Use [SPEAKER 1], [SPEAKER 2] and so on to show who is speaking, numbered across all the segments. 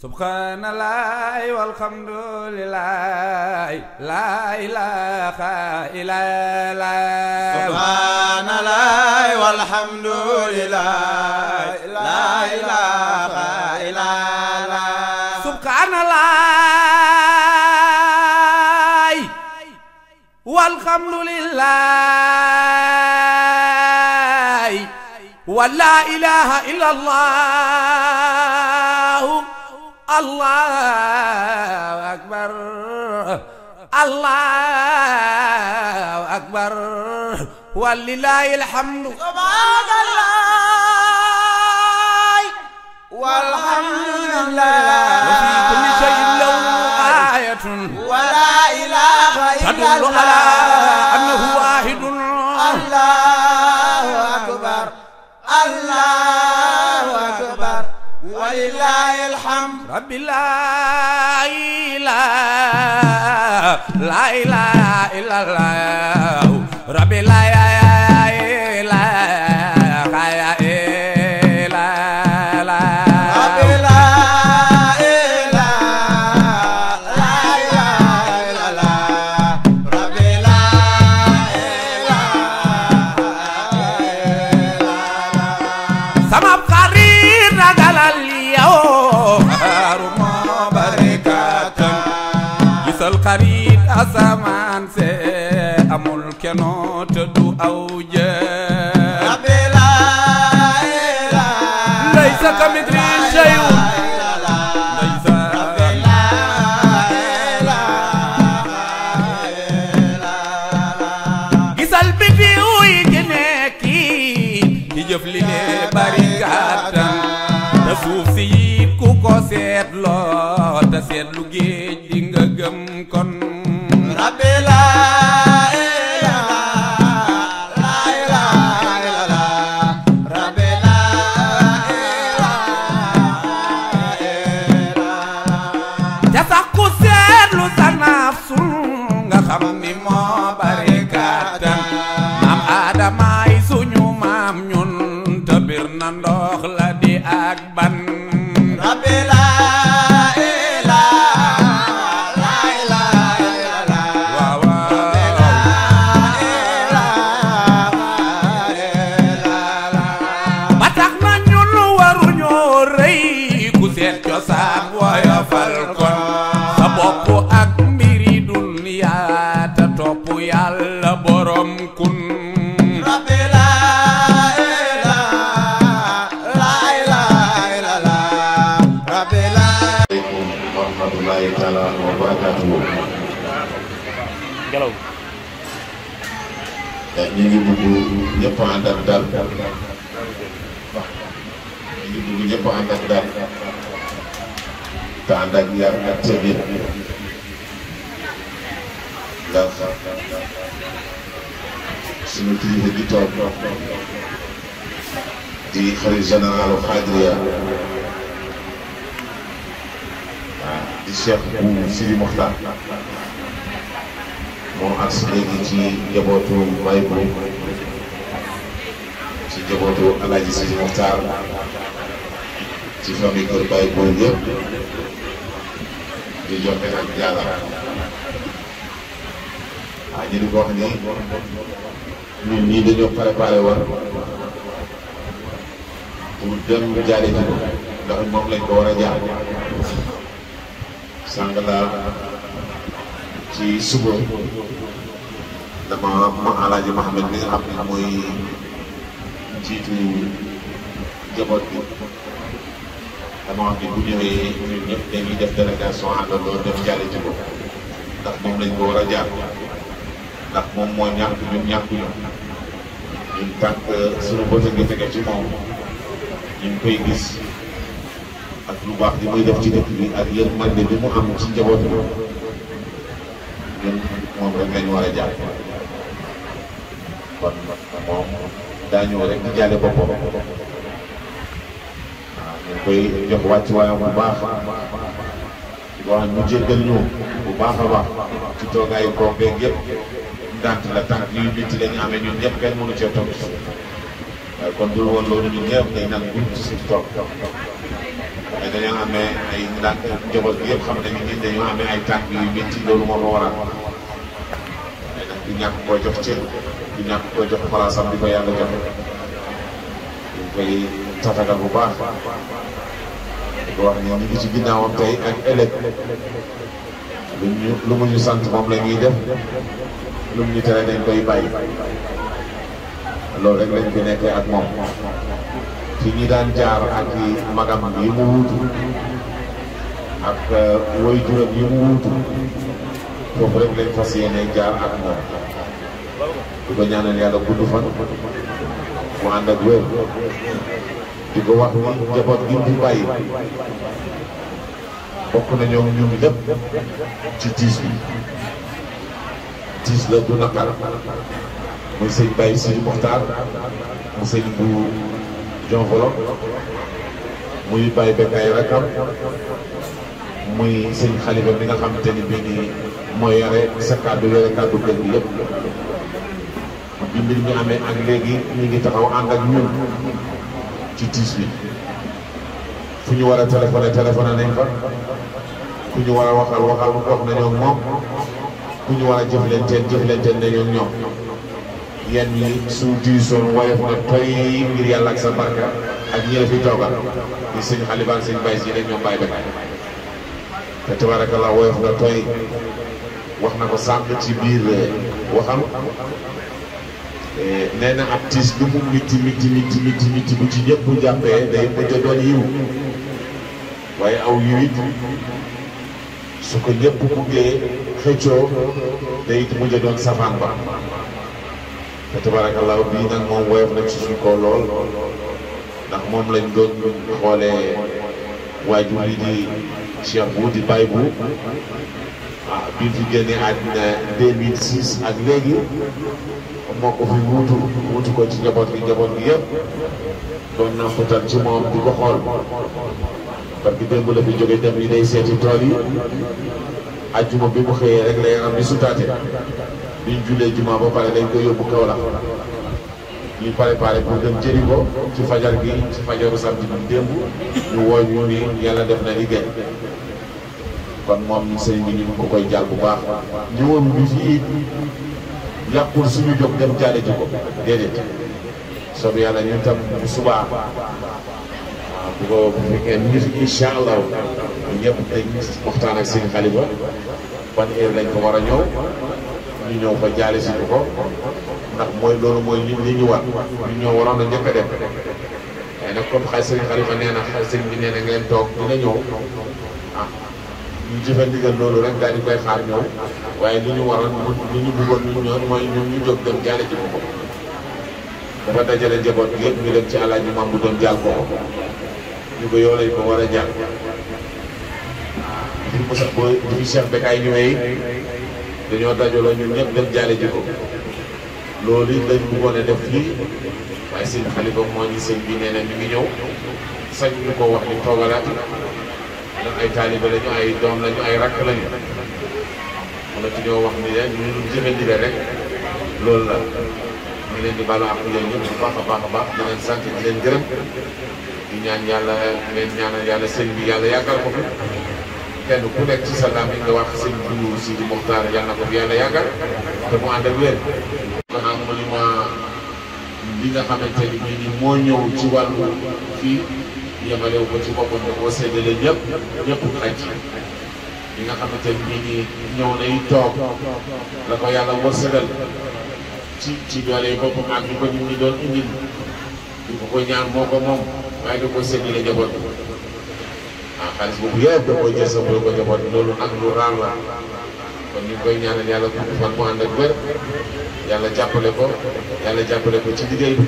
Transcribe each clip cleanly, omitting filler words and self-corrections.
[SPEAKER 1] subhanallah walhamdulillah la ilaha illallah
[SPEAKER 2] subhanallah walhamdulillah la ilaha illallah
[SPEAKER 1] subhanallah walhamdulillah wa la ilaha illallah Allahu akbar Allahu akbar walillahil hamdu
[SPEAKER 2] subhanallah walhamdulillah
[SPEAKER 1] wa fi kulli shay'in lahu ayatun
[SPEAKER 2] wa la ilaha
[SPEAKER 1] tadullu ala annahu wahidun
[SPEAKER 2] Allahu akbar Allahu akbar walillahil hamd
[SPEAKER 1] rabbi la ilaha illallah rabbi la xarit asamaan se amul kenoo te du aw jë
[SPEAKER 2] rabbi la ilaha
[SPEAKER 1] laysa kamithli shay'un laysa
[SPEAKER 2] rabbi la ilaha
[SPEAKER 1] gisal biti uy gene kii di jëf li ne bari kàttan te suuf si yit ku ko seetloo te seetlu géej di nga gëm kon
[SPEAKER 2] rabbi la ilaha illallah rabbi la ilaha
[SPEAKER 1] te sax ku seetlu sa nafsu nga xam ni moo bari kàttan maam aadamaay suñu maam ñun te bir na ndox la di ak ban
[SPEAKER 2] rabbi la
[SPEAKER 1] cosaan woyofal kon sa bopp ak mbiri dunya te topp yàlla borom kun
[SPEAKER 2] rabbi la ilaha illallah rabbi la
[SPEAKER 3] aleykum wa rahmatullahi taala wa barakatuhu
[SPEAKER 4] Gelaw
[SPEAKER 3] ñu ngi bëgg ñëpp ànd ak dal ñu ngi bëgg ñëpp ànd ak dal te ànd ak yar ak teggin ndax suñu kilifa gi toog di xalifa généralu Xaadiriya di Cheikh bu Sidi Mokhtar moo agsi léegi ci njabootu Baye Boye ci njabootu Alaaji Sidi Mokhtar ci famille kër Baye Boye yëpp di joxe ak yàlla ñu di ko wax ni ñun ñii dañoo préparé woon pour dem jaare ji ko ndax moom lañ ko war a jaar sàng daal ci suba dama ma Alaaji Mohamed mi nga xam ne mooy jiitu njaboot bi dama wax ni bu ñëwee ñun ñëpp dañuy def délégation àndandoo dem jàlle ci ko ndax moom lañ ko war a jaar ndax moom moo ñàkk ñun ñàkkuñu ñun tànk suñu bët ngi tege ci moom ñu ngi koy gis ak lu baax li muy def ci dëkk bi ak yërmande bi mu am ci njaboot bi ñun moom rek lañ war a jaar kon moom daa ñëw rek di jàlle boppam ñu koy jox wàccuwaayam bu baax di ko wax ñu jéggal ñu bu baax a baax ci toogaayu koom beeg yëpp ndànt la tànk yu métti la ñu amee ñun ñëpp kenn mënu cee toog waaye kon dul woon loolu ñun ñëpp day naan buñ ci toog mais dañoo amee ay ndànk njaboot bi yëpp xam nañu ni dañoo amee ay tànk yu métti loolu moo ko waral mais nag du ñàkk koo jox cër du ñàkk koo jox palaasam di ko yàlla joxe ñu koy tatagal bu baax di ko wax ni ñu ngi ci ginnaawam tey ak ëllëg lu mu ñu sant moom la ñuy def lu mu ñu tere dañ koy bàyyi loolu rek lañ fi nekkee ak moom fi ñi daan jaar ak magam yi mu wuutu ak woy juróom yi mu wuutu foofu rek lañ fas yéene jaar ak moom di ko ñaanal yàlla gudd fan mu ànd ak wér di ko wax ni njaboot gi mu fi bàyyi bokk nañoo ñun lépp ci tiis bi tiis la du naqar muy sëñ Baye Sidi Mokhtar mu sëñ bu Jon Volop muy Baye Bekay rakam muy sëñ Xalifa bi nga xamante ni bii nii mooy yore sa kàddu yore kàddu kër gi yëpp bi mbir mi amee ak léegi ñu ngi taxaw ànd ak ñun ci tiis bi fu ñu war a téléphoné nañ fa ku ñu war a waxal wax nañoo ak moom ku ñu war a jëflanteen nañoo ak ñoom yenn ñi su diisoon woyof na toy ngir yàlla ak sa barka ak ñi la fi toogal di sëñ Xalifa ak sëñ Baye si rek ñoom Baye Bekay te tabarakallah woyof na toy wax na ko sànq ci biir waxam nee na ab tiis lu mu miti bu ci ñëpp bu jàppee day mujj doon yiw waaye aw yiw it su ko ñëpp buggee xëccoo day it mujj doon safaan ba te tabarakallah bii nag moom woyof na ci suñ ko lool ndax moom lañ doon xoolee waajur yi di Cheikh bu di Baye bu bi fi génnee àddina 2006 ak léegi moo ko fi wuutu ko ci njaboot gi yëpp doon na futal ci moom di ko xool parce que démb la fi jóge dem yi day seeti tool yi ajjuma bi mu xëyee rek la yaram bi sutaate biñ jullee juma ba pare dañ koy yóbbu Kaolack ñu préparé pour dem jëri ko ci fajar gi ci fajaru samedi bi démb ñu woo ñu ni yàlla def na liggéey kon moom sëriñ bi ñu ngi ko koy jàll bu baax ñëwoon bi fii yàqul suñu jóg dem jaale ji ko déedéet soobu yàlla ñun tam bu subaa waaw bu fekkee ñu ngi fi incha allah ñëpp dañ waxtaan ak seen Xalifa ban heure lañ ko war a ñëw ñu ñëw fa jaale si ko ndax mooy loolu mooy li ñu war ñu ñoo waroon a njëkk a dem waaye nag comme xay sëriñ Xalifa nee na sëriñ bi nee na ngeen toog dina ñëw ah ñu jëfe ndigal loolu rek daal di koy xaar ñëw waaye li ñu waroon li ñu bëggoon ñu ñëw mooy ñun ñu jóg dem jaale ji ko dafa dajale njaboot gi yëpp ñu dem ci Alaaji Maam bu doon jaal ko ñu ko yow lañ ko war a jàll bi Moussa Boye bi Cheikh Bekay ñëwee dañoo dajaloo ñun ñëpp dem jaale ji ko loolu it lañ bëggoon a def fii waaye seen Xalifa moo ñu sëñ bi nee na mi ngi ñëw sañ ñu ko wax ni toogalaat ndax ay taalibe lañu ay doom lañu ay rakk lañu mën na ci ñoo wax ni de ñu jëfe ndigal rek loolu la ñu leen di baalu ak yéen ñëpp bu baax a baax di leen sant di leen gërëm di ñaan yàlla ngeen ñaanal yàlla sëñ bi yàlla yàggal ko fi kenn ku nekk ci sa làmmiñ nga wax sëñ bu Sidi Mokhtar yàlla na ko fi yàlla yàggal te mu ànd ak wér. maanaam monument bi nga xamante ni bii nii moo ñëw ci wàllu fii yemalewu ko ci boppam da koo séddale ñëpp xaj li nga xamante ni bii nii ñëw nay toog la ko yàlla wërsëgal ci doole boppam ak ñu ko nit ñi doon indil di ko ñaan moo ko moom waaye da koo séddale njaboot bi xaalis boobu yëpp da koy jël sa ko njaboot bi loolu nag lu raar la kon ñu ngi koy ñaanal yàlla gudd fan mu ànd ak wér yàlla jàppale ko ci liggéey bi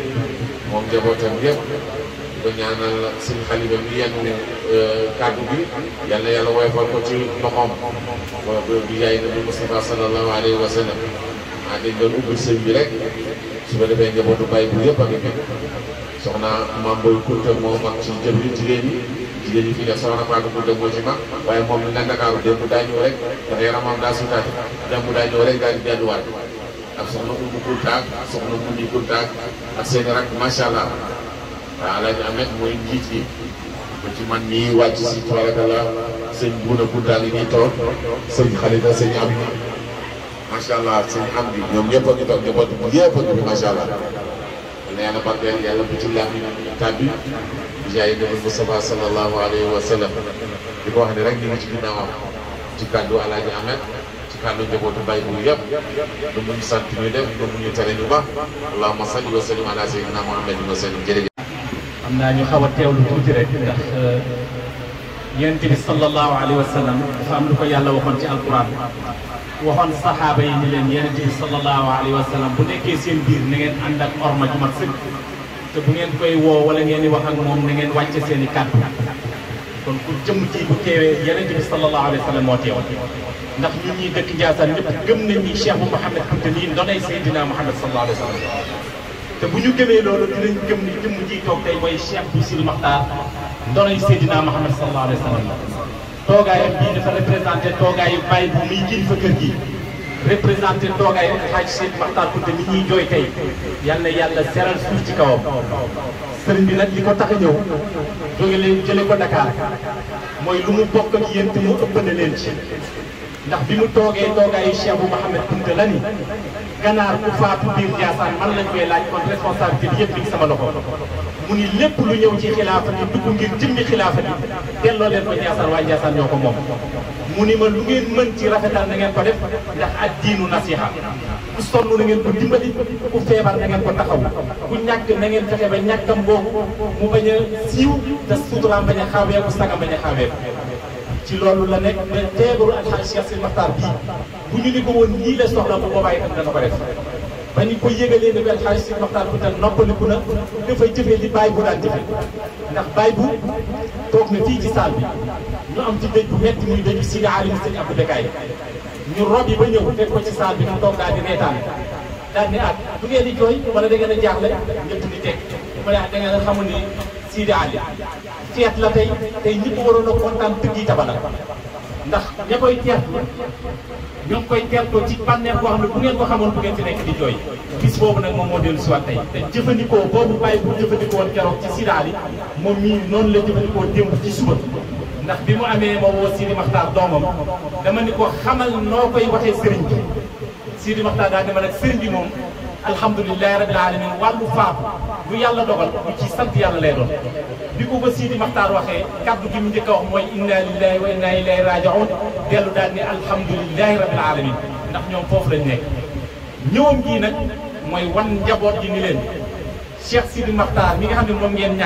[SPEAKER 3] moom njabootam yëpp di ko ñaanal sëñ Xalifa bi yenn kàddu bi yàlla woyofal ko ci loxoom bi yaay nabi Mustafa sallallahu alayhi wa sallam dañ doon ubbi sëñ bi rek su ko defee njabootu Baye bu yëpp a ngi fi soxna Mame Boye Kounta moo mag ci jigéen ñi fii def soxna Fatou Kounta moo ci mag waaye moom li na Ndakaaru démb daa ñëw rek ndax yaramam daa sutaati démb daa ñëw rek daal di delluwaat ak soxna Oumou Kounta ak soxna Mouni Kounta ak seen rak macha allah waaw Alaaji Amet mooy njiit yi ba ci man nii wàcc si tabarakallah sëñ Buuna Kunta ngi nii toog sëñ Xalida sëñ am macha allah sëñ am bi ñoom ñëpp a ngi toog njaboot bi yëpp a ngi fi macha allah nee na barkeel yàlla bu ci laam kàddu jaay nabi Mustafa sallallahu alayhi wa sallam di ko wax ne rek ñu ngi ci ginnaawam ci kàddu Alaaji Ahmed ci kàddu njabootu Baay bu yëpp lu mu ñu sant ñu def lu mu ñu tere ñu baax allahumma salli wa sallim ala sayyidina Muhammadin wa sallim jërëjëf.
[SPEAKER 4] xam naa ñu xaw a teewlu tuuti rek ndax yonent bi sallallahu alayhi wa sallam dafa am lu ko yàlla waxoon ci alquran waxoon saxaaba yi ni leen yonent bi sallallahu alayhi wa sallam bu nekkee seen biir na ngeen ànd ak orma ju mat sëkk te bu ngeen koy woo wala ngeen di wax ak moom na ngeen wàcce seen i kàddu kon ku jëm ji bu teewee yonent bi sallallahu alayhi wa sallam moo teew ndax ñun ñii dëkk Ndiassane ñëpp gëm nañ ni Cheikh bu Mouhamed Kounta nii ndonay Seydina Mouhamed sallallahu alayhi wa sallam te bu ñu gëmee loolu dinañ gëm ni jëmm ji toog tey mooy Cheikh bu Sidi Maxtaar ndonay Seydina Mouhamed sallallahu alayhi wa sallam toogaayam bii dafa représenté toogaayu Baye bu muy kilifa kër gi représenté toogaayu Alxaaji Seydi Maxtaar Kounta mi ñuy jooy tey yal na yàlla seral suuf ci kawam sëriñ bi nag li ko tax a ñëw jóge leen jële ko Dakar mooy lu mu bokk ak yéen te mu ëpp na leen ci ndax bi mu toogee toogaayu Cheikh bu Mouhamed Kounta la ni ganaar ku faatu biir Ndiassane man lañ koy laaj kon responsabilité bi yëpp mi ngi sama loxo mu ni lépp lu ñëw ci xilaafa bi dugg ngir jëmmi xilaafa bi delloo leen ko Ndiassane waaye Ndiassane ñoo ko moom mu ni ma lu ngeen mën ci rafetal na ngeen ko def ndax ak diinu nasiha ku sonn na ngeen ko dimbali ku feebar na ngeen ko taxaw ku ñàkk na ngeen fexe ba ñàkkam boobu mu bañ a siiw te suturaam bañ a xaaweeku sagam bañ a xaaweeku ci loolu la nekk ba teegaru Alxaaji Cheikh Sidi Maxtaar bii bu ñu ni ko woon lii la soxla bu boobaa itam dana ko def ba ñu ko yëgalee ne bi Alxaaji Sidi Maxtaar bu tam noppaliku na dafay jëfee li Baye bu daan jëfe ndax Baye bu toog na fii ci saal bi ñu am ci dëj bu metti muy dëj Sidi Alim Sëñ Abdou Bekaay ñu rob yi ba ñëw fekk ko ci saal bi ñu toog daal di reetaan daal ni at du ngeen di jooy wala da ngeen a jaaxle ñëpp di teg mu ne da ngeen a xamul ni Sidi Ali feet la tey ñëpp waroon a kontaan tëgg yi tabala ndax ña koy teertu ñoo ngi koy teertoo ci bànneex boo xam ne bu ngeen ko xamoon bu ngeen fi nekk di jooy bis boobu nag moom moo dellu si waat tey te jëfandikoo boobu Baye bu jëfandikoo woon keroog ci Sidi Ali moom mii noonu la jëfandikoo démb ci suba ndax bi mu amee ma woo Sidi Maxtaar doomam dama ni ko xamal noo koy waxee sëriñ bi Sidi Maxtaar daal dama nag sëriñ bi moom alhamdulilahi rabbil alamin wàllu faatu lu yàlla dogal lu ci sant yàlla lay doon bi ko ba Sidi Maxtaar waxee kaddu gi mu njëkk a wax mooy inna lillahi wa inna ilayhi raji'un dellu daal ni alhamdulilahi rabbil alamin ndax ñoom foofu lañ nekk ñëwam gii nag mooy wan njaboot gi ni leen Cheikh Sidi Maxtaar mi nga xam ne moom ngeen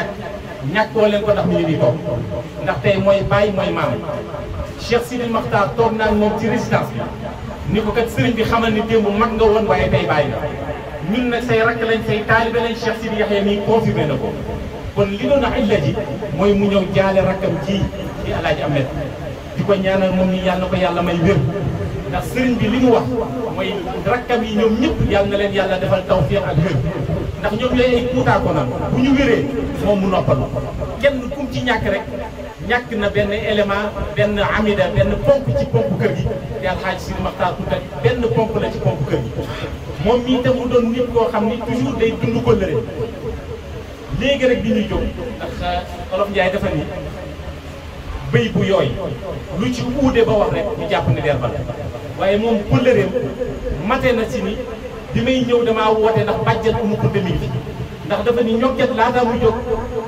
[SPEAKER 4] ñàkkoo leen ko ndax mi ngi nii toog ndax tey mooy Baye mooy maam Cheikh Sidi Maxtaar toog naa moom ci résidence bi ni ko kat sëriñ bi xamal ni démb mag nga woon waaye tey bàyyi nga ñun nag say rakk lañ say taalibe lañ Cheikh Sidi Yaxya mii confirmé na ko kon li doon illa ji mooy mu ñëw jaale rakkam ji di Alaaji Ahmed di ko ñaanal moom ni yàlla na ko yàlla may wér ndax sëriñ bi li mu wax mooy rakkam yi ñoom ñëpp yàlla na leen yàlla defal tawfiq ak wér ndax ñoom lay ay kuutaako na bu ñu wéree moom mu noppal kenn kum ci ñàkk rek ñàkk na benn élément benn amida benn ponk ci ponk kër gi di Alxaaji Sidi Maxtaar Kounta benn ponk la ci ponk kër gi moom mii tam mu doon nit koo xam ni toujours day dund ko lëre léegi rek bi ñuy jóg ndax Olof Njaay dafa ni bëy bu yooy lu ci uude ba wax rek ñu jàpp ni der ba waaye moom pëllëreem mate na si ni bi may ñëw damaa woote ndax bàjjet Umu Kunta mi ngi fi ndax dafa ni ñokket laataa muy jóg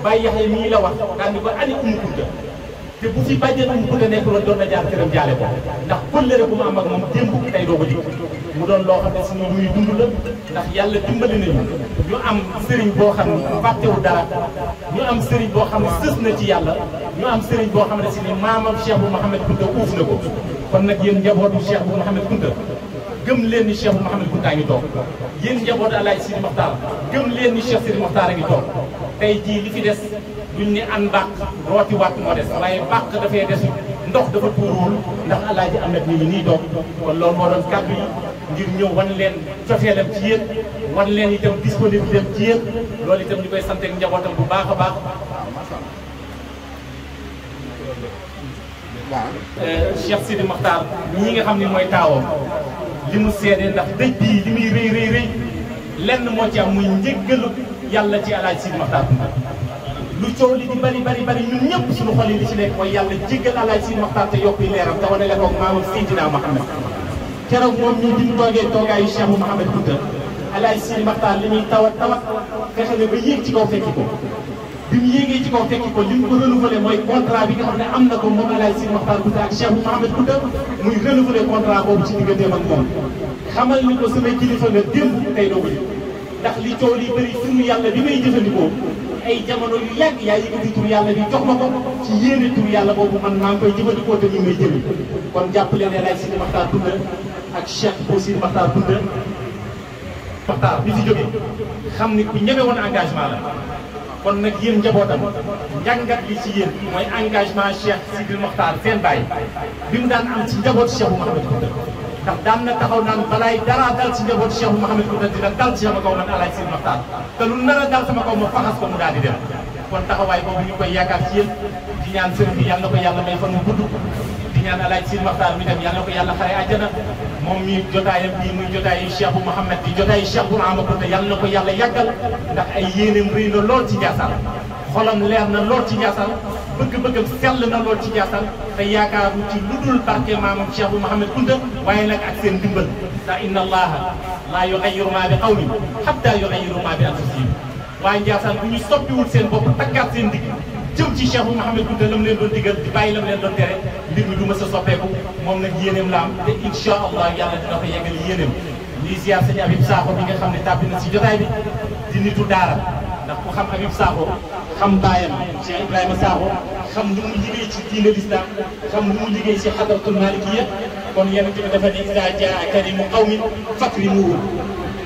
[SPEAKER 4] Baye Yaxya mii la wax daal ni ko ani Umu Kunta te bu fi bàjjet Umu Kunta nekk loolu doon na jaar këram jaale ko ndax pëllëre bu mu am ak moom démb tey doo ko dikk mu doon loo xam ne si muy dund la ndax yàlla dimbali nañu ñu am sëriñ boo xam ne fàttewu dara ñu am sëriñ boo xam ne sës na ci yàlla ñu am sëriñ boo xam ne si ni maamam Cheikh bu Mouhamed Kounta uuf na ko kon nag yéen njabootu Cheikh bu Mouhamed Kounta gëm leen ni Cheikh bu Mouhamed Kounta a ngi toog yéen njabootu Alaaji Sidi Maxtaar gëm leen ni Cheikh Sidi Maxtaar a ngi toog tey jii li fi des duñ ni an bàq rooti waat moo des waaye bàq dafay desu ndox dafa tuuruwul ndax Alaaji Ahmed mi ngi nii toog kon loolu moo doon kàddu yi ngir ñëw wan leen cofeelam ci yéen wan leen itam disponibilité am ci yéen loolu itam ñu koy sant ak njabootam bu baax a baax. Cheikh Sidi Maxtaar ñi nga xam ne mooy taawam li mu seede ndax dëj bii li muy rëy lenn moo ci am muy njëggalu yàlla ci Alaaji Sidi Maxtaar lu coow li di bari ñun ñëpp suñu xol yi li ci nekk mooy yàlla jéggal Alaaji Sidi Maxtaar te yokk leeram te wane la ko maamam Seydina Muhammad keroog moom ñu di toogee toogaayu Cheikh Mouhamed Kounta Alaaji Sidi Maxtaar li muy tawat fexe ne ba yéeg ci kaw fekki ko bi mu yéegee ci kaw fekki ko li mu ko renouvelé mooy contrat bi nga xam ne am na ko moom Alaaji Sidi Maxtaar Kounta ak Cheikh Mouhamed Kounta muy renouvelé contrat boobu ci digganteem ak moom xamal ni ko samay kilifa nga démb tey doo ko ndax li coow li bëri turu yàlla bi may jëfandikoo ay jamono yu yàgg yaa yëkkati tur yàlla bi jox ma ko ci yéene tur yàlla boobu man maa ngi koy jëfandikoo te ñu may jëli kon jàppale ne Alaaji Sidi Maxtaar Kounta ak Cheikh Sidi Maxtaar Kounta Maxtaar bi fi jógee xam ni ku ñeme woon engagement la kon nag yéen njabootam njàngat li ci yéen mooy engagement Cheikh Sidi Maxtaar seen baay bi mu daan am ci njaboot Cheikh Mouhamed Kounta ndax daan na taxaw naan balaay dara dal ci njaboot Cheikh Mouhamed Kounta dina dal ci sama kaw man Alaaji Sidi Maxtaar te lu nar a dal sama kaw ma faxas ko mu daal di dem kon taxawaay boobu ñu koy yaakaar ci yéen di ñaan sëriñ bi yàlla na ko yàlla may fan mu gudd di ñaan Alaaji Sidi Maxtaar mi dem yàlla na ko yàlla xare àjjana moom mi jotaayam bii muy jotaayu Cheikh bu Mouhamed di jotaayu Cheikh bu Ama Kounta yàlla na ko yàlla yàggal ndax ay yéeneem rëy na lool ci Ndiassane xolam leer na lool ci Ndiassane bëgg-bëggam sell na lool ci Ndiassane te yaakaaru ci lu dul barke maamam Cheikh bu Mouhamed Kounta waaye nag ak seen ndimbal ndax inna allaha laa yughayyiru maa bi qawmin hatta yughayyiru maa bi anfusihim waaye Ndiassane bu ñu soppiwul seen bopp takkaat seen digg jëm ci Cheikh bu Mouhamed Kounta la mu leen doon digal di bàyyi la mu leen doon tere mbir mi du ma sa soppeeku moom nag yéeneem la am te incha allah yàlla dina ko yeggal yéeneem lii ziar sëñ Habib Sakho bi nga xam ne tàbbi na si jotaay bi di nitu daara ndax ku xam Habib Sakho xam baayam Cheikh Ibrahima Sakho xam lu mu liggéey ci diine l'islam xam lu mu liggéey ci xadratul malikiyya kon yéen a dafa ne iza jaa karimu qawmin fakrimuhu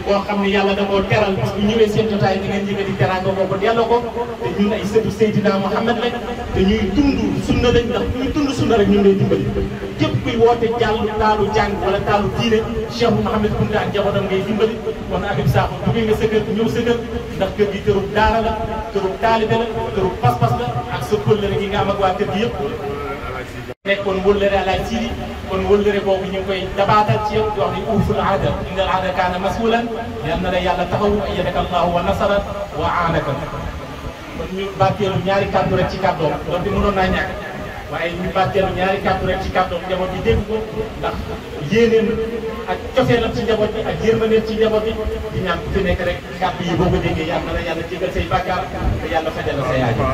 [SPEAKER 4] boo xam ne yàlla da koo teral bis bu ñëwee seen jotaay di ngeen yëkkati teraanga boobu delloo ko te ñun ay sëtu Seydina Muhammad lañ te ñuy dund sunna lañ ndax ñuy dund sunna rek ñu ngi lay dimbali képp kuy woote jàll taalu jàng wala taalu diine Cheikh Mouhamed Kounta ak njabootam ngay dimbali kon Habib Sakho duggee nga sa kër ñëw sa kër ndax kër gi kërub daara la kërub taalibe la kërub pas-pas la ak sa kóllëre gi nga am ak waa kër gi yëpp nekkoon wëllëre Alaaji Sidi kon wëllëre boobu ñu ngi koy dabaatal ci yow di wax ni uuful aada inna al aada kaana masuulan yal na la yàlla taxawu ayyadaka allahu wa nasara wa aanaka kon ñu bàtteelu ñaari kàddu rek ci kàddoom donte mënoon naa ñàkk waaye ñu bàtteelu ñaari kàddu rek ci kàddoom njaboot bi dégg ko ndax yéeneem ak cofeelam ci njaboot bi ak yërmandeem ci njaboot bi di ñaan ku fi nekk rek kàddu yi boo ko déggee yal na la yàlla jégal say bàkkaar te yàlla fajal la say aajo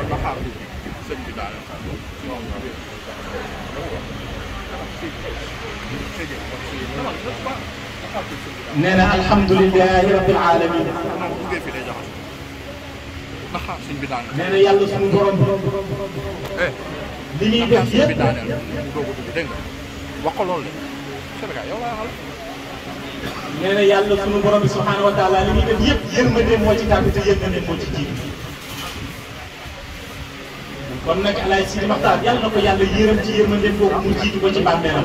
[SPEAKER 4] nee na alhamdulilahi rabbil alamin nee na yàlla suñu borom li ñuy def yëpp nee na yàlla suñu borom bi subhanahu wa taala li ñuy def yëpp yërmande moo ci tàbbi te yërmande moo ci jiitu kon nag Alaaji Sidi Maxtaar yàlla na ko yàlla yërëm ci yërmande boobu mu jiitu ko ci bàmmeelam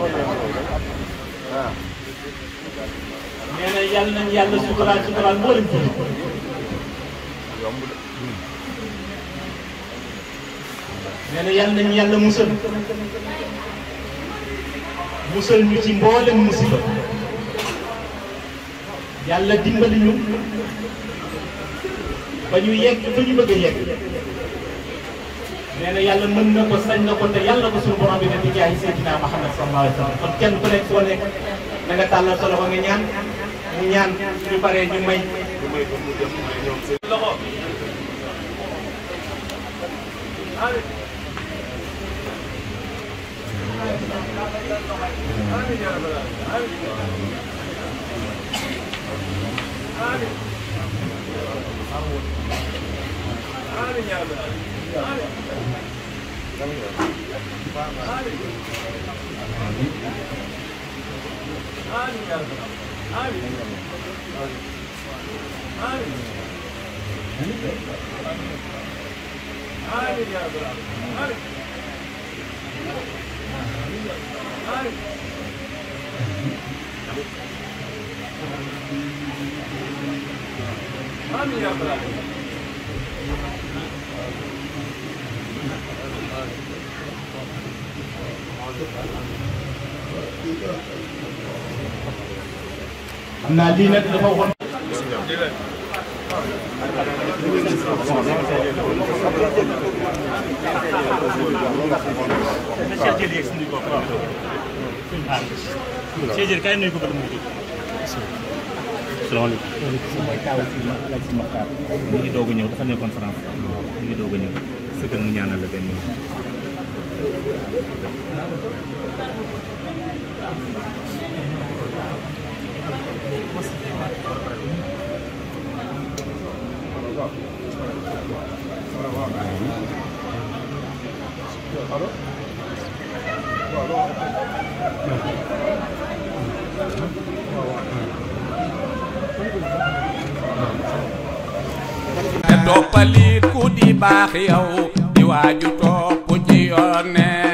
[SPEAKER 4] nee na yàlla nañ yàlla suturaal mboolem jullit nee na yàlla nañ yàlla musal ñu ci mboolem musiba yàlla dimbali ñu ba ñu yegg fa ñu bëgg a yegg nee na yàlla mën na ko sañ na ko te yàlla ko suñu borom bi ne di jaay Seydina Muhammad sallallahu alayhi wa sallam kon kenn ku nekk foo nekk na nga tàllal sa loxo nga ñaan mu ñaan suñu paree ñu may loxo xam naa lii nag dafa waxoon
[SPEAKER 5] Cheikh kay nuyu ko ba mu tudd. Salaamaaleykum. mooy taw si laaj si Maxtaar. ñu ngi doog a ñëw dafa nekkoon France. ñu ngi doog a ñëw. su ko mu ñaanal la benn
[SPEAKER 1] te toppalit ku di baax yow di waaju topp ci yoon